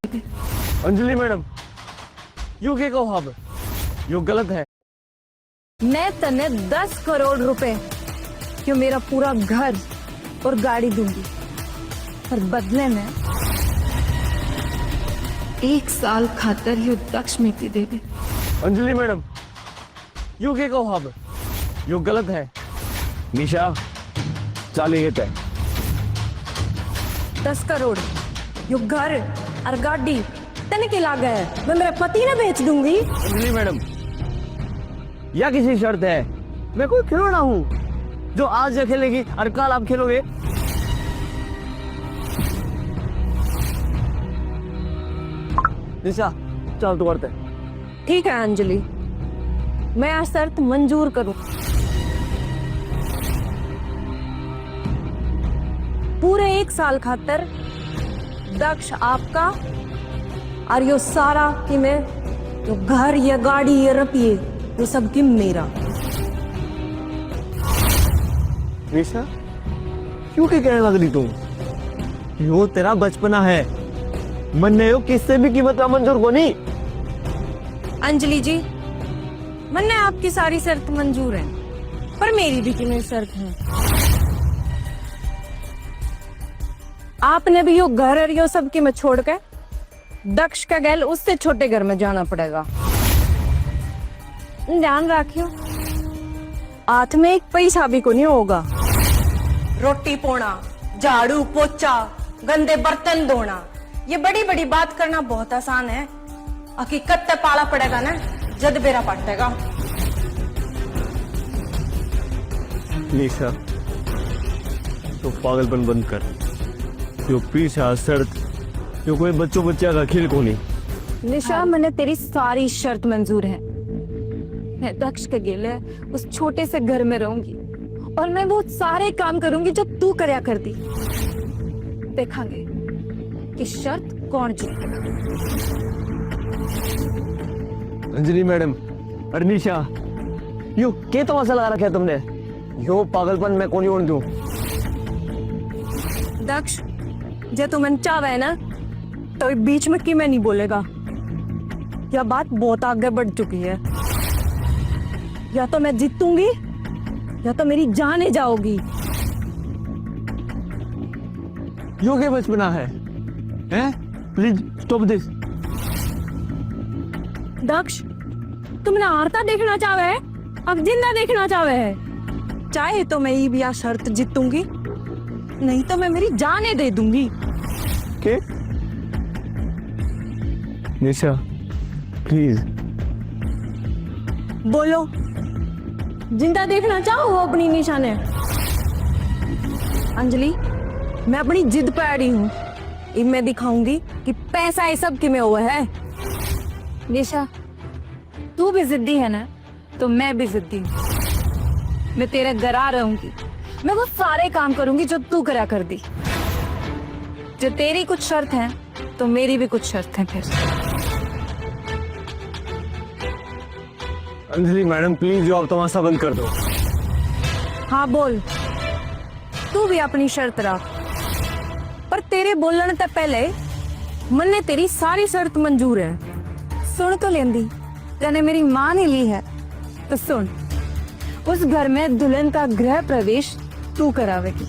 They. Anjali madam, you के कहो अब, यू गलत है। मैं तने 10 करोड़ रुपए क्यों मेरा पूरा घर और गाड़ी दूंगी, पर बदले में 1 साल खातर यू दक्ष मिट्टी दे दे। अंजलि मैडम, यू के कहो अब, यू गलत है। निशा, चालिए तय 10 करोड़ यू घर और गाड़ी तने के लाग है, मैं मेरे पति ने बेच दूंगी। अंजलि मैडम, या किसी शर्त है? मैं कोई खिलौना हूँ जो आज ये खेलेगी और कल आप खेलोगे? निशा, चल तू करते। ठीक है अंजलि, मैं आज शर्त मंजूर करूं। पूरे 1 साल खातर दक्ष आपका और यो सारा कि मैं जो घर या गाड़ी या रुपये ये सब की मेरा। निशा, क्यों के कहने लग रही तुम? यो तेरा बचपना है, मन ने यो किससे भी कीमत मंजूर को नहीं। अंजलि जी, मन्ने आपकी सारी शर्त मंजूर है, पर मेरी भी कितनी शर्त है। आपने भी यो घर और यो सब की मैं छोड़ के दक्ष का गैल उससे छोटे घर में जाना पड़ेगा। ध्यान रखियो, हाथ में एक पैसा भी को नहीं होगा। रोटी पोना, झाड़ू पोछा, गंदे बर्तन धोना, ये बड़ी बड़ी बात करना बहुत आसान है, हकीकत ते पाला पड़ेगा ना, जद बेरा पटेगा। निशा, तो पागलपन बंद कर। जो पीछा शर्त, जो कोई बच्चा का खेल को नहीं। निशा, मैंने तेरी सारी शर्त मंजूर है। मैं दक्ष के गेले उस छोटे से घर में रहूंगी और मैं वो सारे काम करूंगी जो तू करया करती। देखेंगे कि शर्त कौन जीते। अंजलि मैडम, और निशा, यो के तमाशा लगा रखा है तुमने? यो पागलपन मैं कौन ओढ़ दूं? दक्ष, जे तू मन चाहे ना तो बीच में कि मैं नहीं बोलेगा। यह बात बहुत आगे बढ़ चुकी है। या तो मैं जीतूंगी या तो मेरी जाने जाओगी। यो के बचपना है? Please stop this. दक्ष, तुमने हारता देखना चाहे, अब जिंदा देखना चाहे। चाहे तो मैं ये भी आ शर्त जीतूंगी, नहीं तो मैं मेरी जाने दे दूंगी। के? निशा, प्लीज बोलो, जिंदा देखना चाहो अपनी निशाने? अंजलि, मैं अपनी जिद पे अड़ी हूँ। अब मैं दिखाऊंगी कि पैसा ये सब कि में हुआ है। निशा, तू भी जिद्दी है ना, तो मैं भी जिद्दी हूँ। मैं तेरे घर आ रहूंगी, मैं वो सारे काम करूंगी जो तू करा कर दी। जो तेरी कुछ शर्त है तो मेरी भी कुछ शर्त है। फिर अंजलि मैडम, प्लीज जो आप तमाशा बंद कर दो। हाँ बोल, तू भी अपनी शर्त रख, पर तेरे बोलने से पहले मन ने तेरी सारी शर्त मंजूर है। सुन तो लेंदी, तेने मेरी मां ने ली है तो सुन। उस घर में दुल्हन का गृह प्रवेश तू करावेगी,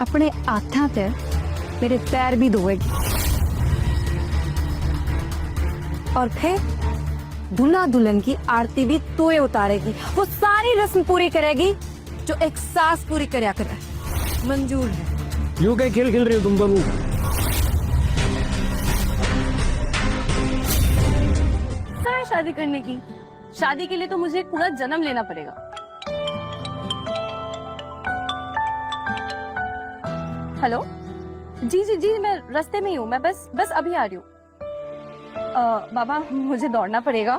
अपने हाथों पे मेरे पैर भी धोएगी, और फिर दूल्हा दुल्हन की आरती भी तू ही उतारेगी। वो सारी रस्म पूरी करेगी जो एक सास पूरी करया करे। मंजूर है? यूं क्या खेल खेल रही हो तुम दोनों? शादी करने की, शादी के लिए तो मुझे एक पूरा जन्म लेना पड़ेगा। हेलो, जी जी जी, मैं रास्ते में ही हूँ, मैं बस अभी आ रही हूँ। बाबा, मुझे दौड़ना पड़ेगा,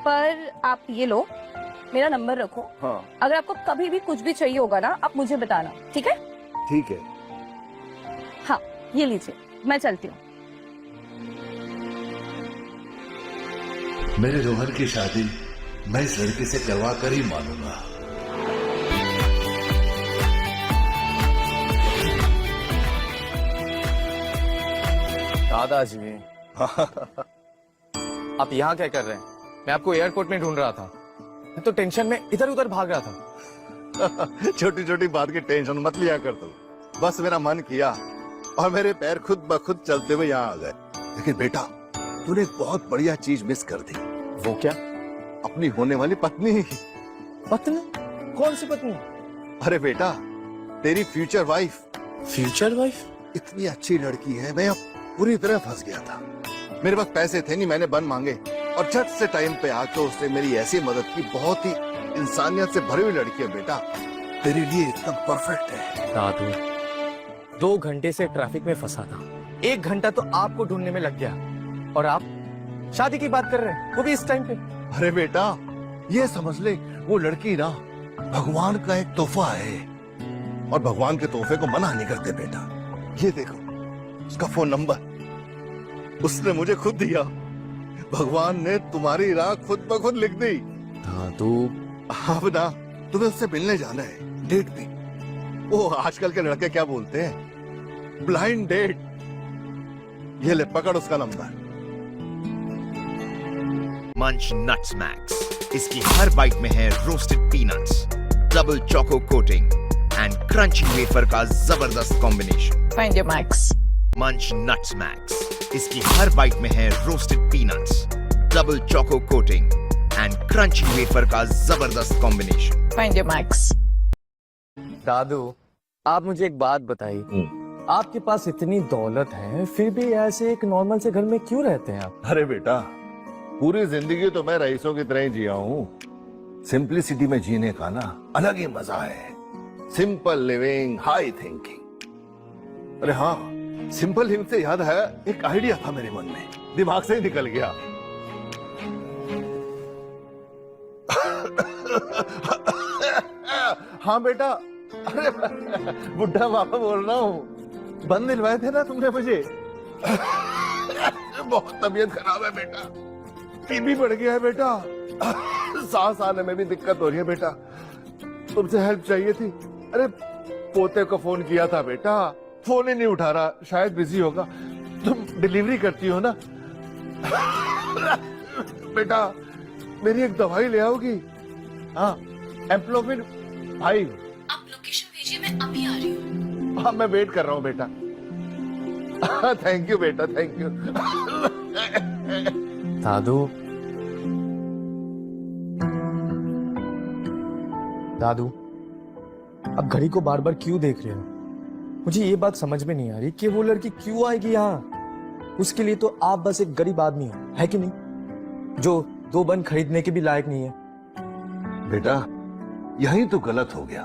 पर आप ये लो, मेरा नंबर रखो। हाँ। अगर आपको कभी भी कुछ भी चाहिए होगा ना, आप मुझे बताना, ठीक है? ठीक है। हाँ, ये लीजिए, मैं चलती हूँ। मेरे रोहन की शादी मैं इस लड़की से करवा कर ही मानूंगा। दादाजी आप यहाँ क्या कर रहे हैं? मैं आपको एयरपोर्ट में ढूंढ रहा था। मैं तो टेंशन में इधर उधर भाग रहा था। छोटी छोटी बात की टेंशन मत लिया कर तू। बस मेरा मन किया और मेरे पैर खुद ब खुद चलते हुए यहाँ आ गए। लेकिन बेटा तूने एक बहुत बढ़िया चीज मिस कर दी। वो क्या? अपनी होने वाली पत्नी। पत्नी? कौन सी पत्नी? अरे बेटा तेरी फ्यूचर वाइफ। Future wife? इतनी अच्छी लड़की है, मैं अब पूरी तरह फंस गया था। मेरे पास पैसे थे नहीं, मैंने बन मांगे और झट से टाइम पे आके उसने मेरी ऐसी मदद की। बहुत ही इंसानियत से भरी हुई लड़की है बेटा, तेरे लिए एकदम परफेक्ट है। दादू 2 घंटे से ट्रैफिक में फंसा था, 1 घंटा तो आपको ढूंढने में लग गया और आप शादी की बात कर रहे हैं, वो भी इस टाइम पे। अरे बेटा ये समझ ले वो लड़की ना भगवान का एक तोहफा है और भगवान के तोहफे को मना नहीं करते बेटा। ये देखो उसका फोन नंबर उसने मुझे खुद दिया। भगवान ने तुम्हारी राह खुद ब खुद लिख दी। दादू अब ना तुम्हें उससे मिलने जाना है, डेट पे। वो आजकल के लड़के क्या बोलते हैं, ब्लाइंड डेट। ये ले पकड़ उसका नंबर। मंच नट्स मैक्स, इसकी हर बाइट में है roasted peanuts, double choco coating and crunchy wafer का जबरदस्त कॉम्बिनेशन। Find your Max. मंच नट्स मैक्स, इसकी हर बाइट में है roasted peanuts, double choco coating and crunchy wafer का जबरदस्त कॉम्बिनेशन। Find your Max. दादू आप मुझे एक बात बताइए, आपके पास इतनी दौलत है फिर भी ऐसे एक नॉर्मल से घर में क्यों रहते हैं आप? अरे बेटा पूरी जिंदगी तो मैं रईसों की तरह ही जिया हूँ। सिंपलिसिटी में जीने का ना अलग ही मजा है। Simple living, high thinking. अरे हाँ, सिंपल लिविंग से याद है, एक आइडिया था मेरे मन में, दिमाग से ही निकल गया। हाँ बेटा, अरे बुढ़ा पापा बोल रहा हूँ। बंद दिलवाए थे ना तुमने मुझे। बहुत तबीयत खराब है बेटा, टीबी बढ़ गया है बेटा, सांस आने में भी दिक्कत हो रही है बेटा, तुमसे हेल्प चाहिए थी। अरे पोते को फोन किया था बेटा, फोन ही नहीं उठा रहा, शायद बिजी होगा। तुम डिलीवरी करती हो ना बेटा, मेरी एक दवाई ले आओगी? हाँ, एम्प्लोफिन 5। आप लोकेशन भेजिए, मैं अभी आ रही हूँ। हाँ मैं वेट कर रहा हूँ बेटा। थैंक यू बेटा, थैंक यू। दादू दादू अब घड़ी को बार बार क्यों देख रहे हो? मुझे ये बात समझ में नहीं आ रही कि वो लड़की क्यों आएगी यहाँ। उसके लिए तो आप बस एक गरीब आदमी हो, है कि नहीं, जो 2 बन खरीदने के भी लायक नहीं है। बेटा यही तो गलत हो गया,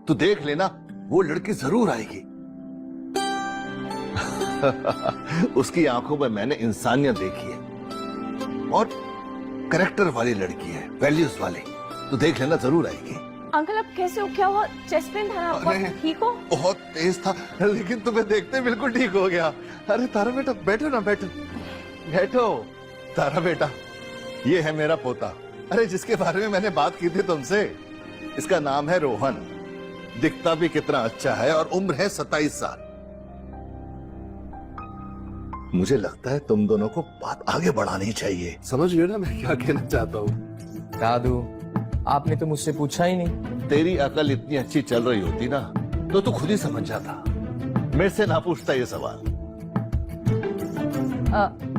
तू देख लेना वो लड़की जरूर आएगी। उसकी आंखों में मैंने इंसानियत देखी है और करेक्टर वाली लड़की है, वैल्यूज वाली। तो देख लेना जरूर आएगी। अंकल आप कैसे हो? क्या हुआ? चेस्ट पेन था ना आपको? अरे, ठीक हो? बहुत तेज था लेकिन तुम्हें देखते बिल्कुल ठीक हो गया। अरे तारा बेटा बैठो ना, बैठो बैठो। तारा बेटा ये है मेरा पोता, अरे जिसके बारे में मैंने बात की थी तुमसे। इसका नाम है रोहन, दिखता भी कितना अच्छा है और उम्र है 27 साल। मुझे लगता है तुम दोनों को बात आगे बढ़ानी चाहिए। समझ रहे हो ना मैं क्या कहना चाहता हूँ? दादू आपने तो मुझसे पूछा ही नहीं। तेरी अकल इतनी अच्छी चल रही होती ना तो तू खुद ही समझ जाता, मेरे से ना पूछता ये सवाल।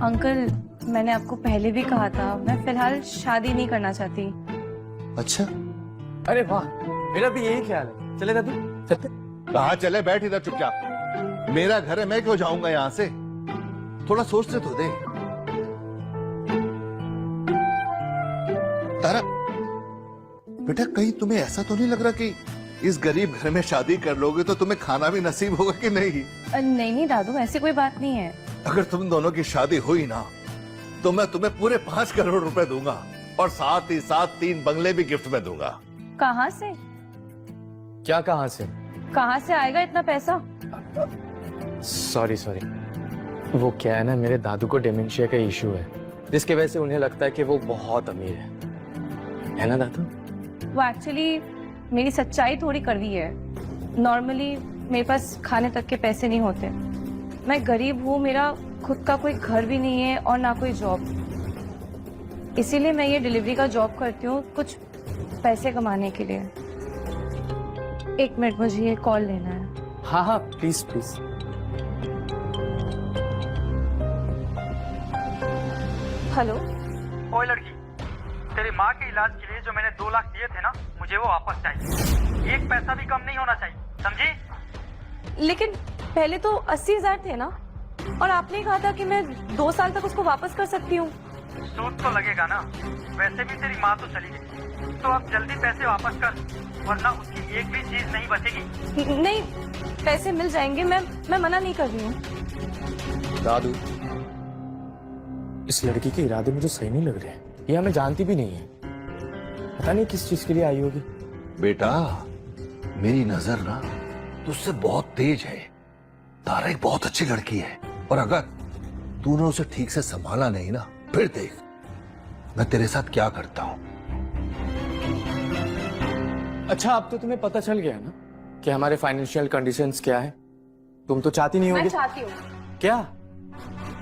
अंकल मैंने आपको पहले भी कहा था, मैं फिलहाल शादी नहीं करना चाहती। अच्छा अरे वाह, मेरा भी यही ख्याल है। चले दादू चलते। कहाँ चले? बैठ इधर चुपचाप, मेरा घर है, मैं क्यों जाऊंगा यहाँ से? थोड़ा सोचते तो दे। तारा बेटा कहीं तुम्हें ऐसा तो नहीं लग रहा कि इस गरीब घर में शादी कर लोगे तो तुम्हें खाना भी नसीब होगा कि नहीं? नहीं दादू ऐसी कोई बात नहीं है। अगर तुम दोनों की शादी हुई ना तो मैं तुम्हें पूरे 5 करोड़ रुपए दूंगा और साथ ही साथ 3 बंगले भी गिफ्ट में दूंगा। कहाँ से? क्या कहाँ से? कहाँ से आएगा इतना पैसा? सॉरी वो क्या है ना, मेरे दादू को डिमेंशिया का इशू है, जिसकी वजह से उन्हें लगता है कि वो बहुत अमीर है ना दादू? वो एक्चुअली मेरी सच्चाई थोड़ी कड़वी है। नॉर्मली मेरे पास खाने तक के पैसे नहीं होते, मैं गरीब हूँ, मेरा खुद का कोई घर भी नहीं है और ना कोई जॉब। इसीलिए मैं ये डिलीवरी का जॉब करती हूँ कुछ पैसे कमाने के लिए। एक मिनट, मुझे ये कॉल लेना है। हाँ हाँ प्लीज प्लीज। हेलो। ओए लड़की, तेरी माँ के इलाज के लिए जो मैंने 2 लाख दिए थे ना, मुझे वो वापस चाहिए। एक पैसा भी कम नहीं होना चाहिए, समझी? लेकिन पहले तो 80,000 थे ना, और आपने कहा था कि मैं 2 साल तक उसको वापस कर सकती हूँ। सूद तो लगेगा ना, वैसे भी तेरी माँ तो चली गई, तो अब जल्दी पैसे वापस कर, वरना उसकी एक भी चीज नहीं बचेगी। नहीं, पैसे मिल जाएंगे, मैं मना नहीं कर रही हूँ। दादू, इस लड़की के इरादे मुझे सही नहीं लग रहे हैं। ये हमें जानती भी नहीं है, पता नहीं किस चीज के लिए आई होगी। बेटा, मेरी नजर ना तुझसे बहुत तेज है। तारा एक बहुत अच्छी लड़की है, और अगर तूने उसे ठीक से संभाला नहीं ना, फिर देख मैं तेरे साथ क्या करता हूं। अच्छा, अब तो तुम्हें पता चल गया ना कि हमारे फाइनेंशियल कंडीशंस क्या है। तुम तो चाहती नहीं मैं होगी। चाहती हूँ, क्या?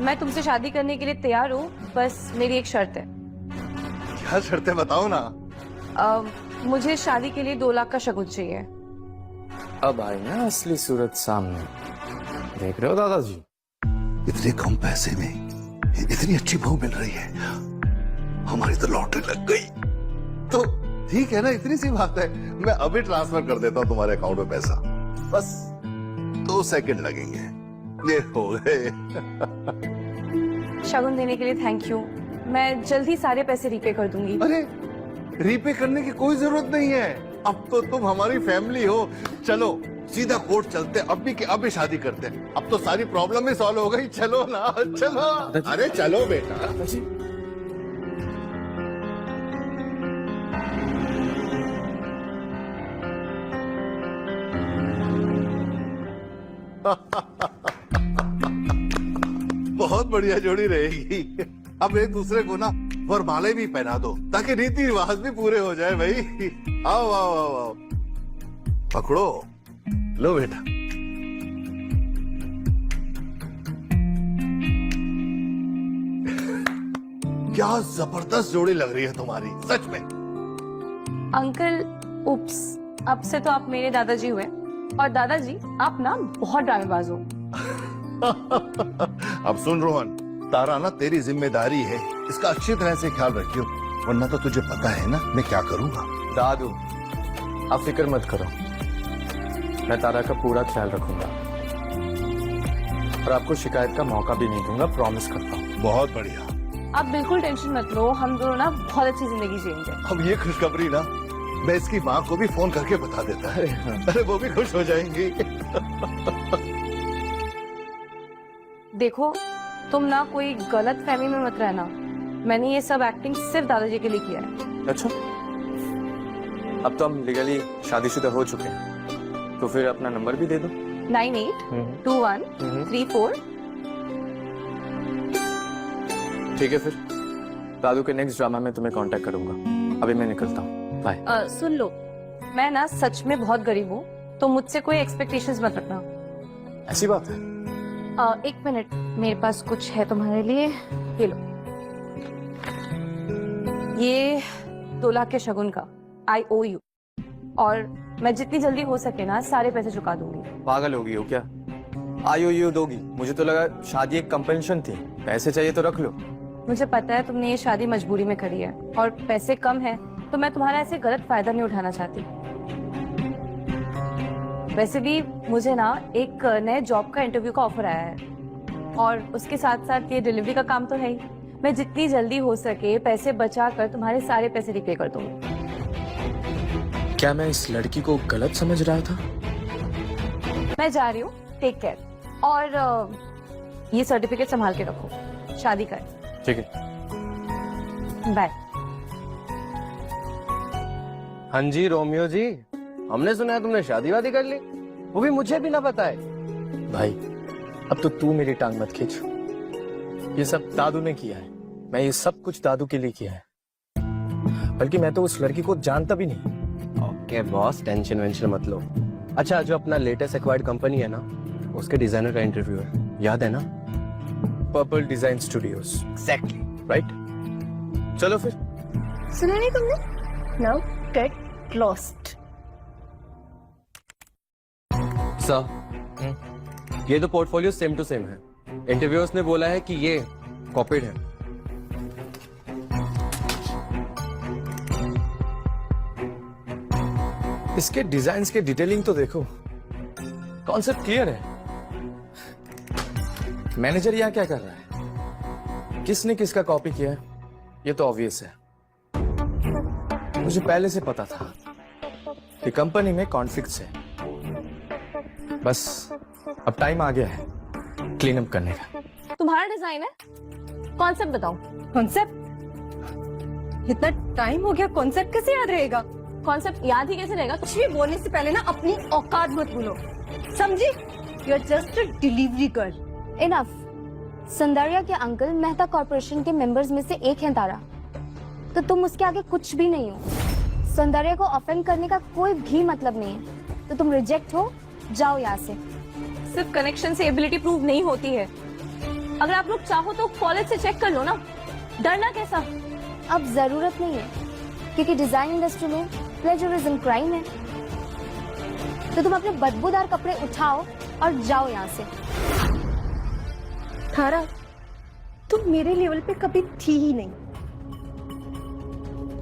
मैं तुमसे शादी करने के लिए तैयार हूँ, बस मेरी एक शर्त है। क्या शर्तें बताओ ना। मुझे शादी के लिए 2 लाख का शगुन चाहिए। अब आई ना असली सूरत सामने। देख रहे हो दादाजी, इतने कम पैसे में इतनी अच्छी बहू मिल रही है, हमारी तो लॉटरी लग गई। तो ठीक है ना, इतनी सी बात है। मैं अभी ट्रांसफर कर देता हूँ तुम्हारे अकाउंट में पैसा, बस 2 सेकंड लगेंगे। ये हो गए। शगुन देने के लिए थैंक यू। मैं जल्दी सारे पैसे रीपे कर दूंगी। अरे, रीपे करने की कोई जरूरत नहीं है, अब तो तुम हमारी फैमिली हो। चलो सीधा कोर्ट चलते, अभी के अभी शादी करते हैं। अब तो सारी प्रॉब्लम ही सॉल्व हो गई। चलो ना, चलो। अरे चलो बेटा। दादाजी, बहुत बढ़िया जोड़ी रहेगी। अब एक दूसरे को ना वरमाले भी पहना दो, ताकि रीति रिवाज भी पूरे हो जाए। भाई आओ आओ आओ आओ, पकड़ो, लो बेटा। क्या जबरदस्त जोड़ी लग रही है तुम्हारी, सच में। अंकल, उप्स, अब से तो आप मेरे दादाजी हुए, और दादाजी आप ना बहुत ड्रामेबाज हो। अब सुन रोहन, तारा ना तेरी जिम्मेदारी है, इसका अच्छी तरह से ख्याल रखियो, वरना तो तुझे पता है ना मैं क्या करूंगा। दादू, आप फिक्र मत करो, मैं तारा का पूरा ख्याल रखूंगा और आपको शिकायत का मौका भी नहीं दूंगा, प्रॉमिस करता हूँ। बहुत बढ़िया। आप बिल्कुल टेंशन मत लो, हम दोनों ना बहुत अच्छी जिंदगी जिएंगे। अब ये खुशखबरी ना मैं इसकी माँ को भी फोन करके बता देता है। अरे वो भी खुश हो जाएंगी। देखो, तुम ना कोई गलत फहमी में मत रहना, मैंने ये सब एक्टिंग सिर्फ दादाजी के लिए किया है। अच्छा, अब तो हम लीगली शादीशुदा हो चुके हैं, तो फिर अपना नंबर भी दे दो। 982134। ठीक है, फिर दादू के नेक्स्ट ड्रामा में तुम्हें कांटेक्ट करूंगा। अभी मैं निकलता हूँ, बाय। सुन लो, मैं ना सच में बहुत गरीब हूँ, तो मुझसे कोई एक्सपेक्टेशंस मत रखना। ऐसी बात है? एक मिनट, मेरे पास कुछ है तुम्हारे लिए, ये लो। ये 2 लाख के शगुन का, आई ओ यू, और मैं जितनी जल्दी हो सके ना सारे पैसे चुका दूंगी। पागल हो गई हो क्या? IOU दोगी? मुझे तो लगा शादी एक कंपनसेशन थी, पैसे चाहिए तो रख लो। मुझे पता है तुमने ये शादी मजबूरी में करी है, और पैसे कम है, तो मैं तुम्हारा ऐसे गलत फायदा नहीं उठाना चाहती। वैसे भी मुझे ना एक नए जॉब का इंटरव्यू का ऑफर आया है, और उसके साथ साथ ये डिलीवरी का काम तो है ही। मैं जितनी जल्दी हो सके पैसे बचा कर तुम्हारे सारे पैसे रिपे कर दूंगी। क्या मैं इस लड़की को गलत समझ रहा था? मैं जा रही हूँ, टेक केयर, और ये सर्टिफिकेट संभाल के रखो, शादी कर। ठीक है, बाय। हाँ जी रोमियो जी, हमने सुना है तुमने शादी वादी कर ली, वो भी मुझे भी ना पता है। भाई अब तो तू मेरी टांग मत खींच, ये सब दादू ने किया है। मैं ये सब कुछ दादू के लिए किया है, बल्कि मैं तो उस लड़की को जानता भी नहीं। ओके बॉस, टेंशन वेंशन मत लो। अच्छा, जो अपना लेटेस्ट एक्वायर्ड कंपनी है ना, उसके डिजाइनर का इंटरव्यू है, याद है ना? Purple design studios, Exactly. Right? चलो फिर। सुना नहीं तुमने? Now get lost. सर, ये तो पोर्टफोलियो सेम टू सेम है। इंटरव्यूअर्स ने बोला है कि ये कॉपीड है। इसके डिजाइन्स के डिटेलिंग तो देखो, कॉन्सेप्ट क्लियर है। मैनेजर यहाँ क्या कर रहा है? किसने किसका कॉपी किया है ये तो ऑब्वियस है। मुझे पहले से पता था कि कंपनी में कॉन्फ्लिक्ट्स है। बस अब टाइम आ गया है क्लीन अप करने का। तुम्हारा डिजाइन है, कॉन्सेप्ट बताओ। कॉन्सेप्ट? इतना टाइम हो गया, कॉन्सेप्ट कैसे याद रहेगा? कॉन्सेप्ट याद ही कैसे रहेगा? कुछ भी बोलने से पहले ना अपनी औकात मत भूलो, समझी? You are just a delivery girl. Enough. संदारिया के अंकल मेहता कॉर्पोरेशन के मेंबर्स में से एक हैं तारा, तो तुम उसके आगे कुछ भी नहीं हो। संदारिया को ऑफेंड करने का कोई भी मतलब नहीं है, तो तुम रिजेक्ट हो, जाओ यहाँ से। सिर्फ कनेक्शन से एबिलिटी प्रूव नहीं होती है। अगर आप लोग चाहो तो कॉलेज से चेक कर लो ना, डरना कैसा? अब जरूरत नहीं है, क्योंकि डिजाइन इंडस्ट्री में प्लेजरिज्म क्राइम है। तो तुम अपने बदबूदार कपड़े उठाओ और जाओ यहाँ से। थारा, तुम मेरे लेवल पे कभी थी ही नहीं,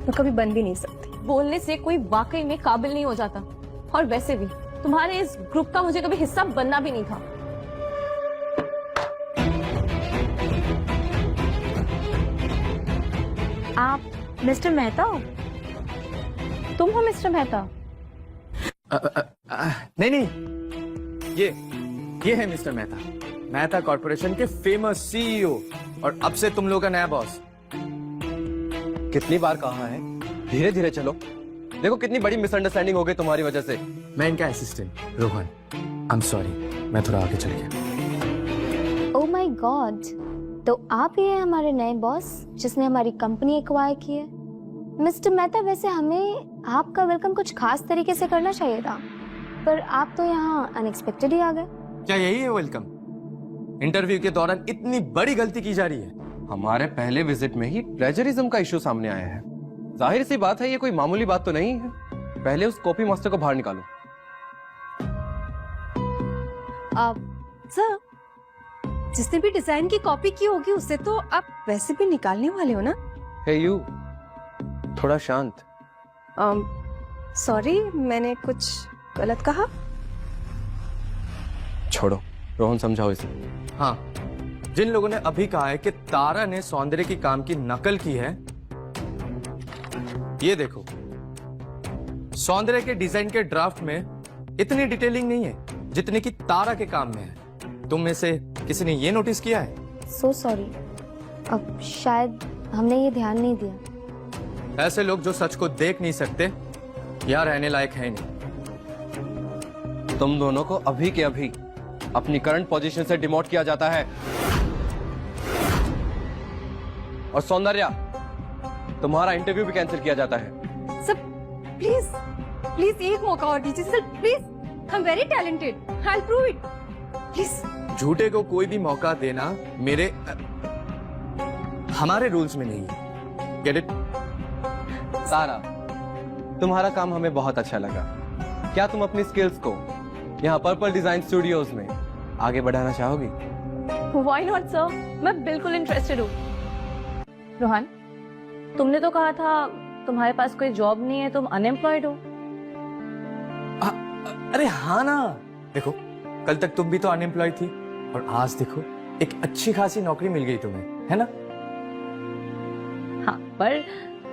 तो कभी बन भी नहीं सकती। बोलने से कोई वाकई में काबिल नहीं हो जाता। और वैसे भी तुम्हारे इस ग्रुप का मुझे कभी हिस्सा बनना भी नहीं था। आप मिस्टर मेहता हो? तुम हो मिस्टर मेहता? नहीं, ये है मिस्टर मेहता, मेहता कॉर्पोरेशन के फेमस सीईओ, और अब से तुम लोगों का नया बॉस। कितनी बार कहा है धीरे धीरे चलो। देखो कितनी बड़ी मिसअंडरस्टैंडिंग हो गई तुम्हारी वजह से। मैं इनका assistant Rohan, I am sorry, मैं थोड़ा आगे चल गया। ओह माय गॉड, तो आप ही हैं हमारे नए बॉस जिसने हमारी कंपनी एक्वायर की है। मिस्टर मेहता, वैसे हमें आपका वेलकम कुछ खास तरीके से करना चाहिए था, पर आप तो यहाँ अनएक्सपेक्टेड ही आ गए। क्या यही है वेलकम? इंटरव्यू के दौरान इतनी बड़ी गलती की जा रही है। हमारे पहले विजिट में ही प्लेजरिज्म का इश्यू सामने आया है। जाहिर सी बात है ये कोई मामूली बात तो नहीं है। पहले उस कॉपी मास्टर को बाहर निकालो। सर, जिसने भी डिजाइन की कॉपी की होगी उसे तो आप वैसे भी निकालने वाले हो ना? हे यू, थोड़ा शांत। सॉरी, मैंने कुछ गलत कहा? छोड़ो, रोहन समझाओ इसे। हाँ, जिन लोगों ने अभी कहा है कि तारा ने सौंदर्य की काम की नकल की है, ये देखो, सौंदर्य के डिजाइन के ड्राफ्ट में इतनी डिटेलिंग नहीं है जितनी कि तारा के काम में है। तुम में से किसी ने ये नोटिस किया है? सो सॉरी, अब शायद हमने ये ध्यान नहीं दिया। ऐसे लोग जो सच को देख नहीं सकते यहाँ रहने लायक है नहीं। तुम दोनों को अभी के अभी अपनी करंट पोजीशन से डिमोट किया जाता है। और सौंदर्या, तुम्हारा इंटरव्यू भी कैंसिल किया जाता है। सर प्लीज प्लीज एक मौका और दीजिए sir, please. I am very talented, I will prove it, please. झूठे को कोई भी मौका देना हमारे रूल्स में नहीं है। Get it? सारा, तुम्हारा काम हमें बहुत अच्छा लगा। क्या तुम अपनी स्किल्स को यहाँ पर्पल डिजाइन स्टूडियोज में आगे बढ़ाना चाहोगी? व्हाई नॉट सर, मैं बिल्कुल इंटरेस्टेड हूँ। रोहन, तुमने तो कहा था तुम्हारे पास कोई जॉब नहीं है, तुम अनएम्प्लॉयड हो। अरे हाँ ना, देखो कल तक तुम भी तो अनएम्प्लॉयड थी, और आज देखो एक अच्छी खासी नौकरी मिल गई तुम्हें, है ना? हाँ, पर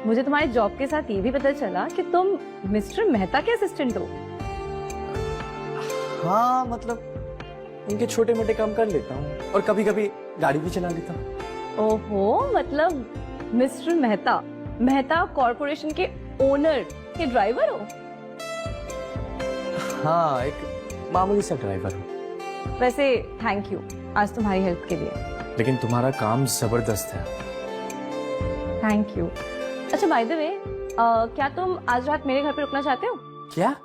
मुझे तुम्हारे जॉब के साथ ये भी पता चला कि तुम मिस्टर मेहता के असिस्टेंट हो। हाँ, मतलब इनके छोटे मोटे काम कर लेता हूँ, और कभी कभी गाड़ी भी चला लेता हूँ। ओहो, मतलब मिस्टर मेहता, मेहता कॉर्पोरेशन के ओनर के ड्राइवर हो? हाँ, एक मामूली सा ड्राइवर हूँ। वैसे थैंक यू आज तुम्हारी हेल्प के लिए। लेकिन तुम्हारा काम जबरदस्त है। Thank you. अच्छा, बाय द वे, क्या तुम आज रात मेरे घर पे रुकना चाहते हो? क्या?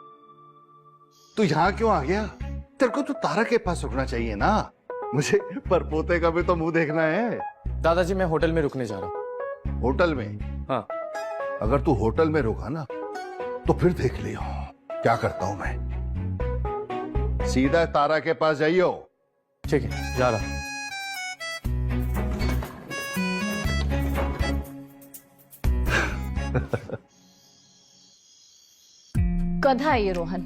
तू यहाँ क्यों आ गया? तेरे को तो तारा के पास रुकना चाहिए ना। मुझे परपोते का भी तो मुंह देखना है। दादाजी मैं होटल में रुकने जा रहा हूँ। होटल में? हाँ। अगर तू होटल में रुका ना तो फिर देख लियो क्या करता हूं मैं। सीधा तारा के पास जाइयो। ठीक है, जा रहा हूँ। गधा है ये रोहन।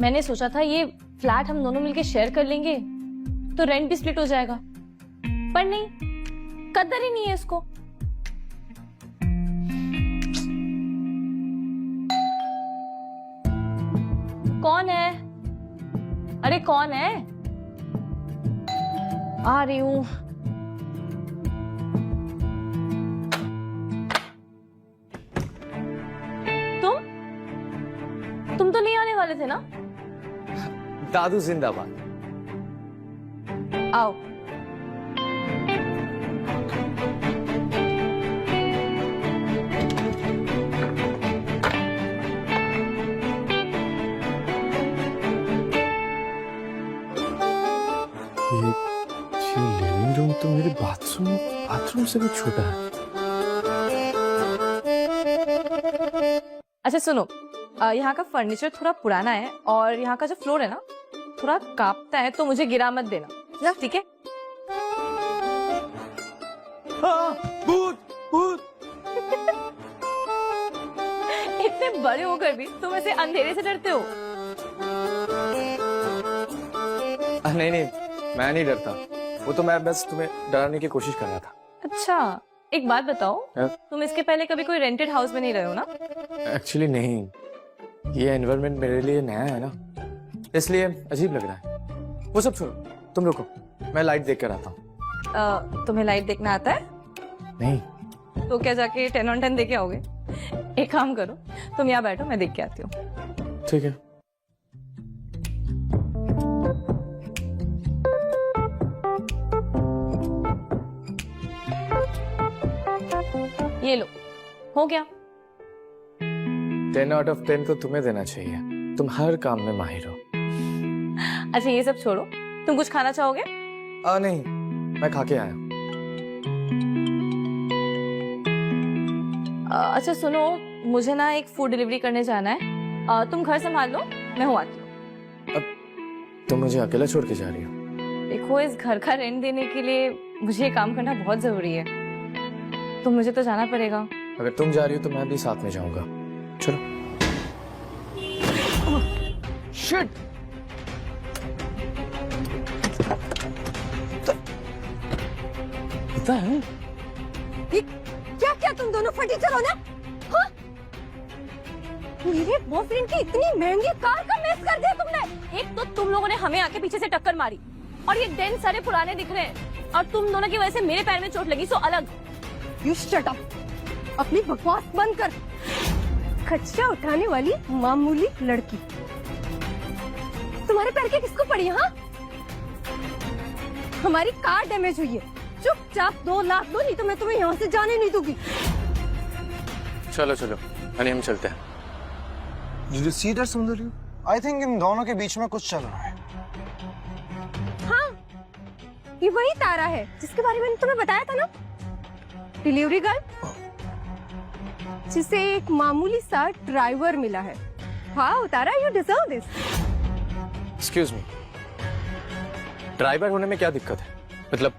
मैंने सोचा था ये फ्लैट हम दोनों मिलके शेयर कर लेंगे तो रेंट भी स्प्लिट हो जाएगा, पर नहीं, कदर ही नहीं है इसको। कौन है? अरे कौन है? आ रही हूं। तुम तो नहीं आने वाले थे ना? दादू जिंदाबाद। आओ। ये लिविंग रूम तो मेरे बाथरूम से भी छोटा है। अच्छा सुनो, यहाँ का फर्नीचर थोड़ा पुराना है और यहाँ का जो फ्लोर है ना थोड़ा कांपता है, तो मुझे गिरा मत देना, ठीक है? भूत भूत। इतने बड़े होकर भी तुम ऐसे अंधेरे से डरते हो? नहीं नहीं, मैं नहीं डरता। वो तो मैं बस तुम्हें डराने की कोशिश कर रहा था। अच्छा, एक बात बताओ, तुम इसके पहले कभी कोई रेंटेड हाउस में नहीं रहे हो ना? एक्चुअली नहीं, ये एनवायरनमेंट मेरे लिए नया है ना, इसलिए अजीब लग रहा है। वो सब छोड़ो, तुम रुको, मैं लाइट देख कर आता हूँ। तुम्हें लाइट देखना आता है? नहीं। तो क्या जाके 10 on 10 देके आओगे? एक काम करो, तुम यहाँ बैठो, मैं देख के आती हूँ। ठीक है। ये लो, हो गया। 10 out of 10 तो तुम्हें देना चाहिए, तुम हर काम में माहिर हो। अच्छा ये सब छोड़ो, तुम कुछ खाना चाहोगे? नहीं, मैं खा के आया। अच्छा सुनो, मुझे ना एक फूड डिलीवरी करने जाना है, तुम घर संभाल लो, मैं हूँ आती हूँ। तुम मुझे अकेला छोड़ के जा रही हो? देखो, इस घर का रेंट देने के लिए मुझे ये काम करना बहुत जरूरी है, तो मुझे तो जाना पड़ेगा। अगर तुम जा रही हो तो मैं भी साथ में जाऊंगा। चलो। शिट! पता है ये क्या क्या तुम दोनों फटीचर हो ना? हाँ? मेरे बॉयफ्रेंड की इतनी महंगी कार का मिस कर दिया तुमने। एक तो तुम लोगों ने हमें आके पीछे से टक्कर मारी और ये डेंट सारे पुराने दिख रहे हैं, और तुम दोनों की वजह से मेरे पैर में चोट लगी, सो अलग। यू शट अप, अपनी बकवास बंद कर। खर्चा उठाने वाली मामूली लड़की, तुम्हारे पैर के किसको पड़ी? हाँ, हमारी कार डैमेज हुई है, चुपचाप 2 लाख दो, नहीं तो मैं तुम्हें यहाँ से जाने नहीं दूंगी। चलो चलो, हनी हम चलते हैं। Did you see that, Sundari? I think इन दोनों के बीच में कुछ चल रहा है। हाँ, ये वही तारा है जिसके बारे में मैंने तुम्हें बताया था ना, डिलीवरी गर्ल, जिसे एक मामूली सा ड्राइवर मिला है। हाँ Tara, you deserve this. Excuse me, driver होने में क्या दिक्कत है? मतलब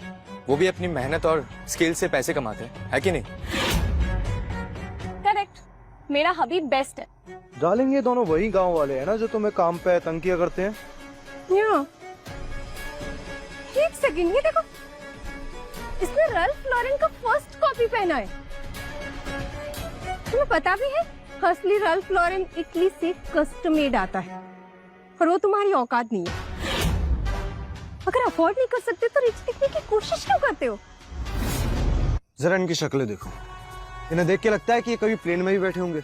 वो भी अपनी मेहनत और स्किल से पैसे कमाते हैं, है कि नहीं? करेक्ट, मेरा हबीब बेस्ट है। डार्लिंग, ये दोनों वही गांव वाले हैं ना जो तुम्हें काम पे तंग किया करते हैं? या। एक सेकंड, ये देखो, इसने रैल्फ लॉरेन का फर्स्ट कॉपी पहना है। तुम्हें पता भी है, असली रैल्फ लॉरेन इटली से कस्टम मेड आता है, और वो तुम्हारी औकात नहीं है। अगर अफोर्ड नहीं कर सकते तो रिच दिखने की कोशिश क्यों करते हो? जरा इनकी शक्लें देखो, इन्हें देख के लगता है कि ये कभी प्लेन में भी बैठे होंगे।